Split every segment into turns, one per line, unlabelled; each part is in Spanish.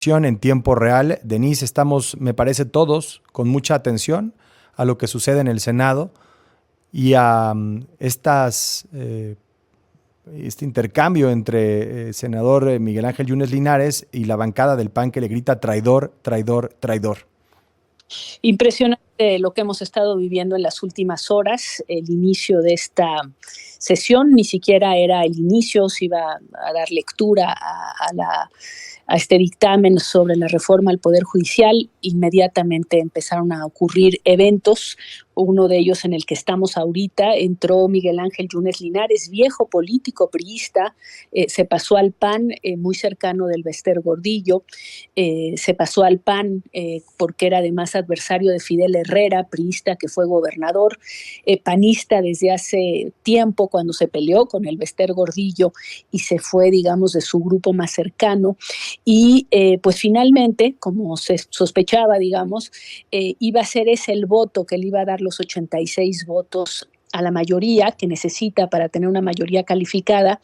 en tiempo real. Denise, estamos, me parece, todos con mucha atención a lo que sucede en el Senado y a este intercambio entre senador Miguel Ángel Yunes Linares y la bancada del PAN que le grita traidor, traidor, traidor.
Impresionante lo que hemos estado viviendo en las últimas horas. El inicio de esta sesión ni siquiera era el inicio, se iba a dar lectura a este dictamen sobre la reforma al Poder Judicial. Inmediatamente empezaron a ocurrir eventos. Uno de ellos en el que estamos ahorita, entró Miguel Ángel Yunes Linares, viejo político priista, se pasó al PAN, muy cercano del Bester Gordillo, se pasó al PAN porque era además adversario de Fidel Herrera, priista que fue gobernador, panista desde hace tiempo cuando se peleó con el Bester Gordillo y se fue, digamos, de su grupo más cercano. Y pues finalmente, como se sospechaba, digamos, iba a ser ese el voto que le iba a dar los 86 votos a la mayoría que necesita para tener una mayoría calificada,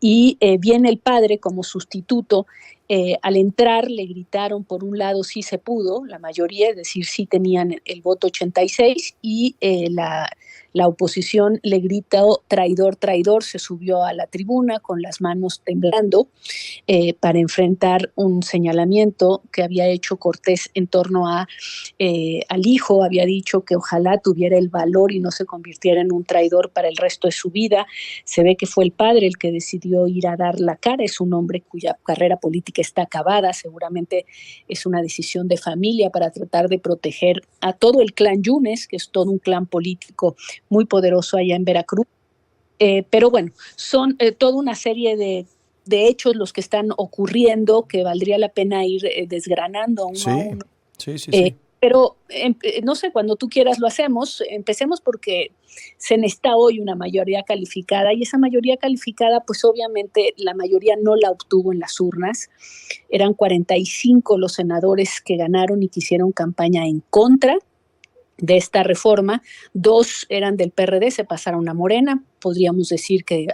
y viene el padre como sustituto. Al entrar le gritaron por un lado sí se pudo, la mayoría, es decir, sí tenían el voto 86, y la oposición le gritó traidor, traidor, se subió a la tribuna con las manos temblando para enfrentar un señalamiento que había hecho Cortés en torno al hijo. Había dicho que ojalá tuviera el valor y no se convirtiera en un traidor para el resto de su vida. Se ve que fue el padre el que decidió ir a dar la cara. Es un hombre cuya carrera política está acabada, seguramente es una decisión de familia para tratar de proteger a todo el clan Yunes, que es todo un clan político muy poderoso allá en Veracruz. Pero bueno, son toda una serie de hechos los que están ocurriendo que valdría la pena ir desgranando uno a uno.
Sí.
Pero no sé, cuando tú quieras lo hacemos. Empecemos porque se necesita hoy una mayoría calificada, y esa mayoría calificada, pues obviamente la mayoría no la obtuvo en las urnas. Eran 45 los senadores que ganaron y que hicieron campaña en contra de esta reforma. 2 eran del PRD, se pasaron a Morena. Podríamos decir que,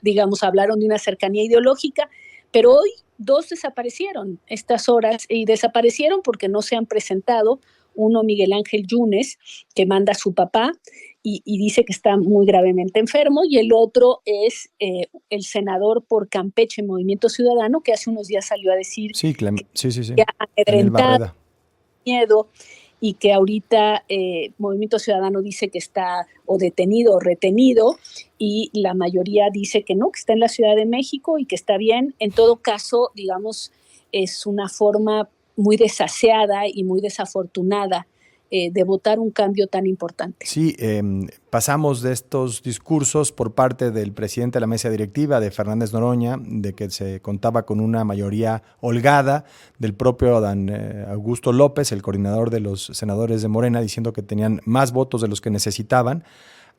digamos, hablaron de una cercanía ideológica, pero hoy 2 desaparecieron estas horas, y desaparecieron porque no se han presentado. Uno, Miguel Ángel Yunes, que manda a su papá y dice que está muy gravemente enfermo, y el otro es el senador por Campeche, Movimiento Ciudadano, que hace unos días salió a decir que ha amedrentado, miedo, y que ahorita Movimiento Ciudadano dice que está o detenido o retenido, y la mayoría dice que no, que está en la Ciudad de México y que está bien. En todo caso, digamos, es una forma muy desaseada y muy desafortunada de votar un cambio tan importante.
Sí, pasamos de estos discursos por parte del presidente de la mesa directiva, de Fernández Noroña, de que se contaba con una mayoría holgada, del propio Adán Augusto López, el coordinador de los senadores de Morena, diciendo que tenían más votos de los que necesitaban,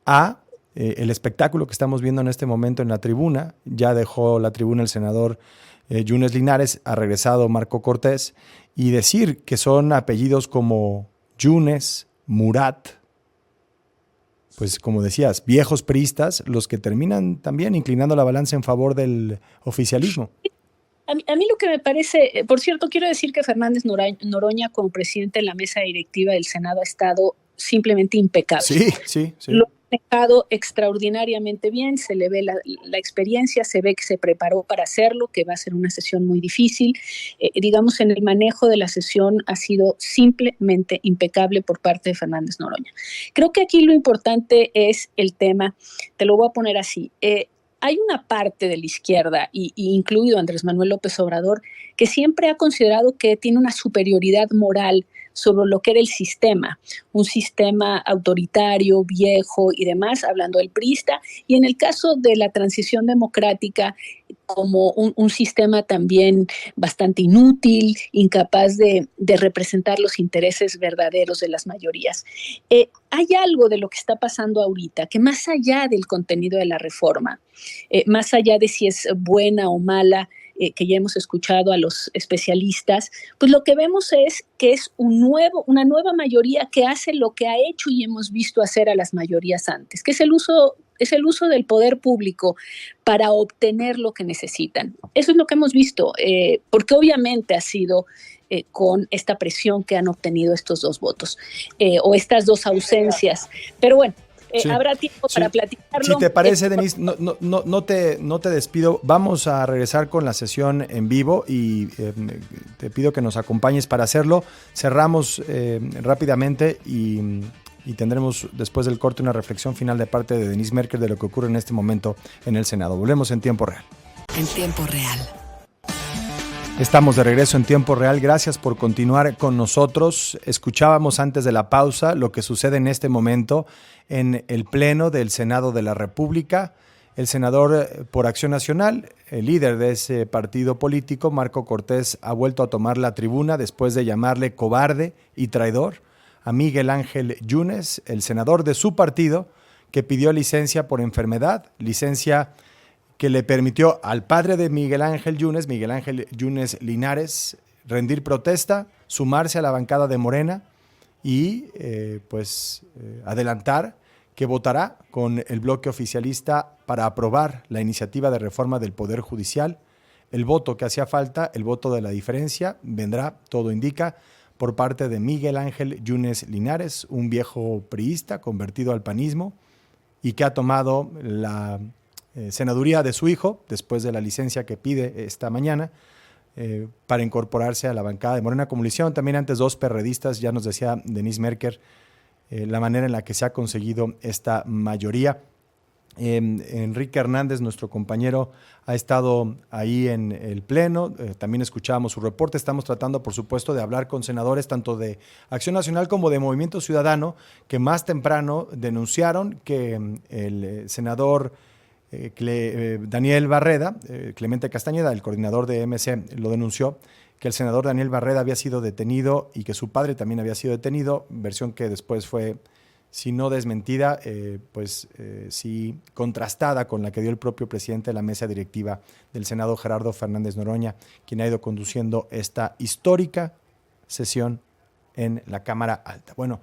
a el espectáculo que estamos viendo en este momento en la tribuna. Ya dejó la tribuna el senador Yunes Linares, ha regresado Marco Cortés, y decir que son apellidos como Yunes, Murat, pues como decías, viejos priistas, los que terminan también inclinando la balanza en favor del oficialismo.
A mí lo que me parece, por cierto, quiero decir que Fernández Noroña como presidente de la mesa directiva del Senado ha estado simplemente impecable.
Sí.
Lo ha dejado extraordinariamente bien, se le ve la experiencia, se ve que se preparó para hacerlo, que va a ser una sesión muy difícil. Digamos, en el manejo de la sesión ha sido simplemente impecable por parte de Fernández Noroña. Creo que aquí lo importante es el tema, te lo voy a poner así. Hay una parte de la izquierda, y incluido Andrés Manuel López Obrador, que siempre ha considerado que tiene una superioridad moral sobre lo que era el sistema, un sistema autoritario, viejo y demás, hablando del priista, y en el caso de la transición democrática, como un sistema también bastante inútil, incapaz de representar los intereses verdaderos de las mayorías. Hay algo de lo que está pasando ahorita que, más allá del contenido de la reforma, más allá de si es buena o mala, que ya hemos escuchado a los especialistas, pues lo que vemos es que es una nueva mayoría que hace lo que ha hecho y hemos visto hacer a las mayorías antes, que es el uso es el uso del poder público para obtener lo que necesitan. Eso es lo que hemos visto, porque obviamente ha sido con esta presión que han obtenido estos dos votos o estas dos ausencias. Pero bueno, sí, habrá tiempo para platicarlo.
Si te parece, Denise, no te despido. Vamos a regresar con la sesión en vivo y te pido que nos acompañes para hacerlo. Cerramos rápidamente y tendremos después del corte una reflexión final de parte de Denise Merker de lo que ocurre en este momento en el Senado. Volvemos en tiempo real.
En tiempo real.
Estamos de regreso en tiempo real. Gracias por continuar con nosotros. Escuchábamos antes de la pausa lo que sucede en este momento en el Pleno del Senado de la República. El senador por Acción Nacional, el líder de ese partido político, Marco Cortés, ha vuelto a tomar la tribuna después de llamarle cobarde y traidor a Miguel Ángel Yunes, el senador de su partido, que pidió licencia por enfermedad, licencia que le permitió al padre de Miguel Ángel Yunes Linares, rendir protesta, sumarse a la bancada de Morena y adelantar que votará con el bloque oficialista para aprobar la iniciativa de reforma del Poder Judicial. El voto que hacía falta, el voto de la diferencia, vendrá, todo indica, por parte de Miguel Ángel Yunes Linares, un viejo priista convertido al panismo y que ha tomado la senaduría de su hijo, después de la licencia que pide esta mañana, para incorporarse a la bancada de Morena. Como lo hicieron también antes dos perredistas, ya nos decía Denise Merker, la manera en la que se ha conseguido esta mayoría. Enrique Hernández, nuestro compañero, ha estado ahí en el Pleno, también escuchábamos su reporte. Estamos tratando, por supuesto, de hablar con senadores tanto de Acción Nacional como de Movimiento Ciudadano, que más temprano denunciaron que el senador Daniel Barreda, Clemente Castañeda, el coordinador de MC, lo denunció, que el senador Daniel Barreda había sido detenido y que su padre también había sido detenido, versión que después fue, si no desmentida, sí contrastada con la que dio el propio presidente de la mesa directiva del Senado, Gerardo Fernández Noroña, quien ha ido conduciendo esta histórica sesión en la Cámara Alta. Bueno,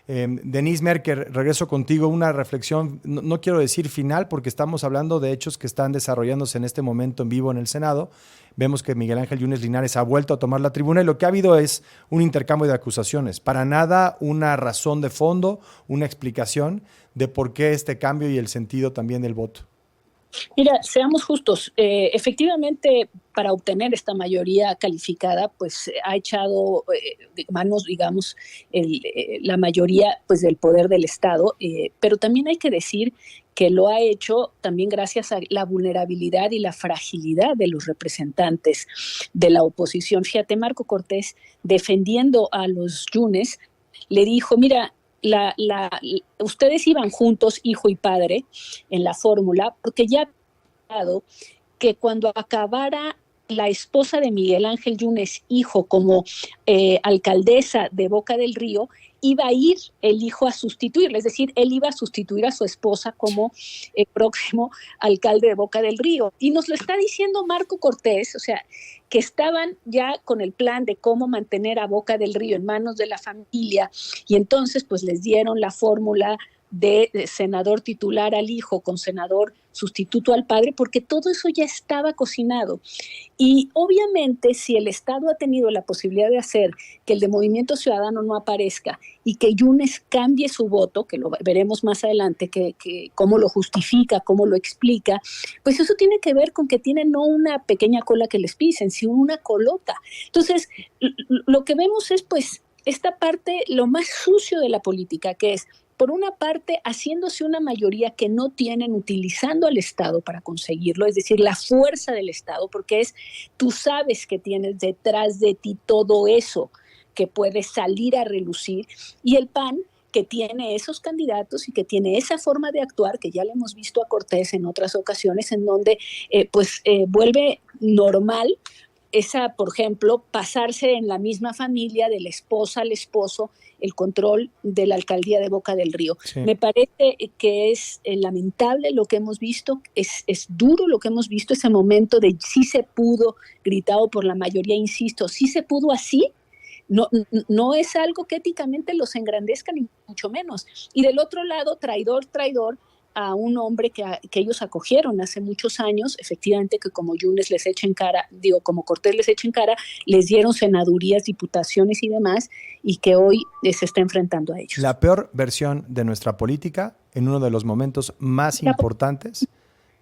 Denise Merker, regreso contigo, una reflexión, no quiero decir final, porque estamos hablando de hechos que están desarrollándose en este momento en vivo en el Senado. Vemos que Miguel Ángel Yunes Linares ha vuelto a tomar la tribuna y lo que ha habido es un intercambio de acusaciones. Para nada una razón de fondo, una explicación de por qué este cambio y el sentido también del voto.
Mira, seamos justos. Efectivamente, para obtener esta mayoría calificada, pues ha echado manos, digamos, la mayoría pues, del poder del Estado, pero también hay que decir que lo ha hecho también gracias a la vulnerabilidad y la fragilidad de los representantes de la oposición. Fíjate, Marco Cortés, defendiendo a los Yunes, le dijo, mira, ustedes iban juntos, hijo y padre, en la fórmula, porque ya ha dado que cuando acabara la esposa de Miguel Ángel Yunes, hijo, como alcaldesa de Boca del Río, iba a ir el hijo a sustituirle, es decir, él iba a sustituir a su esposa como el próximo alcalde de Boca del Río. Y nos lo está diciendo Marco Cortés, o sea, que estaban ya con el plan de cómo mantener a Boca del Río en manos de la familia, y entonces pues les dieron la fórmula de senador titular al hijo con senador sustituto al padre, porque todo eso ya estaba cocinado. Y obviamente si el Estado ha tenido la posibilidad de hacer que el de Movimiento Ciudadano no aparezca y que Yunes cambie su voto, que lo veremos más adelante, que cómo lo justifica, cómo lo explica, pues eso tiene que ver con que tienen no una pequeña cola que les pisen, sino una colota. Entonces, lo que vemos es pues esta parte, lo más sucio de la política, que es por una parte, haciéndose una mayoría que no tienen, utilizando al Estado para conseguirlo, es decir, la fuerza del Estado, porque tú sabes que tienes detrás de ti todo eso que puede salir a relucir, y el PAN, que tiene esos candidatos y que tiene esa forma de actuar, que ya le hemos visto a Cortés en otras ocasiones, en donde vuelve normal por ejemplo, pasarse en la misma familia de la esposa al esposo el control de la alcaldía de Boca del Río. Sí. Me parece que es lamentable lo que hemos visto, es duro lo que hemos visto, ese momento de sí se pudo, gritado por la mayoría, insisto, sí se pudo así. No es algo que éticamente los engrandezca, ni mucho menos. Y del otro lado, traidor a un hombre que ellos acogieron hace muchos años, efectivamente que como Yunes les echa en cara, como Cortés les echa en cara, les dieron senadurías, diputaciones y demás, y que hoy se está enfrentando a ellos.
La peor versión de nuestra política en uno de los momentos más importantes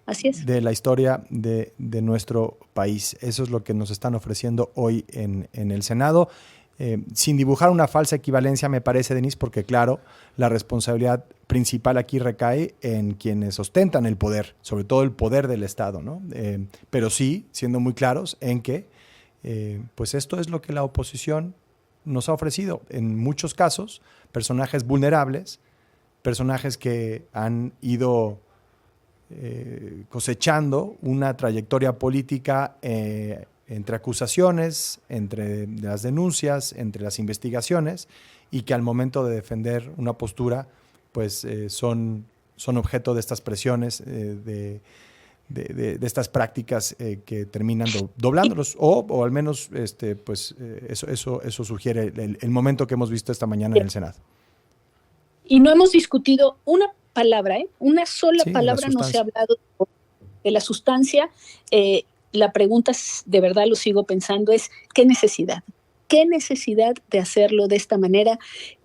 Así es.
de la historia de nuestro país. Eso es lo que nos están ofreciendo hoy en el Senado. Sin dibujar una falsa equivalencia, me parece, Denise, porque claro, la responsabilidad principal aquí recae en quienes ostentan el poder, sobre todo el poder del Estado, ¿no? Pero sí, siendo muy claros en que pues esto es lo que la oposición nos ha ofrecido. En muchos casos, personajes vulnerables, personajes que han ido cosechando una trayectoria política entre acusaciones, entre las denuncias, entre las investigaciones, y que al momento de defender una postura, pues son objeto de estas presiones, de estas prácticas que terminan doblándolos, o al menos eso sugiere el momento que hemos visto esta mañana en el Senado.
Y no hemos discutido una palabra, una sola palabra no se ha hablado de la sustancia. La pregunta, de verdad lo sigo pensando, es ¿qué necesidad? ¿Qué necesidad de hacerlo de esta manera?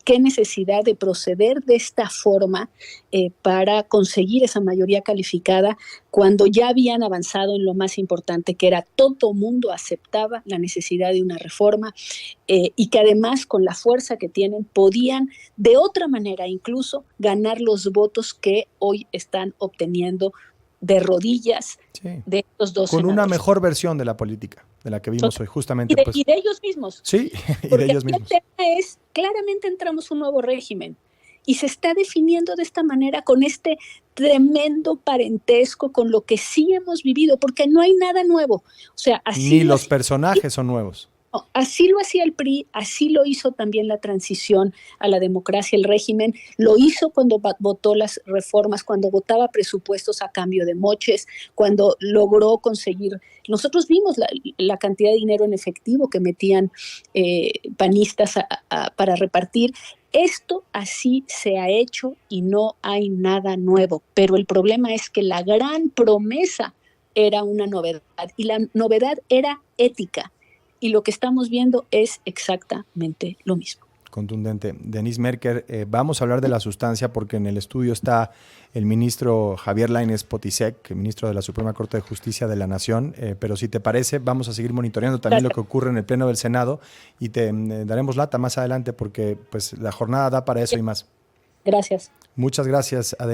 ¿Qué necesidad de proceder de esta forma para conseguir esa mayoría calificada cuando ya habían avanzado en lo más importante, que era todo mundo aceptaba la necesidad de una reforma y que además con la fuerza que tienen podían de otra manera incluso ganar los votos que hoy están obteniendo de rodillas de estos dos
con
senadores.
Una mejor versión de la política, de la que vimos hoy, justamente.
Y de ellos mismos.
Sí, y de ellos mismos.
El tema es, claramente entramos un nuevo régimen y se está definiendo de esta manera con este tremendo parentesco con lo que sí hemos vivido, porque no hay nada nuevo. O sea, así
ni los personajes son nuevos.
No, así lo hacía el PRI, así lo hizo también la transición a la democracia, el régimen, lo hizo cuando votó las reformas, cuando votaba presupuestos a cambio de moches, cuando logró conseguir, nosotros vimos la cantidad de dinero en efectivo que metían panistas para repartir. Esto así se ha hecho y no hay nada nuevo, pero el problema es que la gran promesa era una novedad y la novedad era ética. Y lo que estamos viendo es exactamente lo mismo.
Contundente. Denise Merker, vamos a hablar de la sustancia porque en el estudio está el ministro Javier Lainez Potisek, ministro de la Suprema Corte de Justicia de la Nación, pero si te parece vamos a seguir monitoreando también lo que ocurre en el Pleno del Senado y te daremos lata más adelante porque pues la jornada da para eso y más.
Gracias.
Muchas gracias, Adela.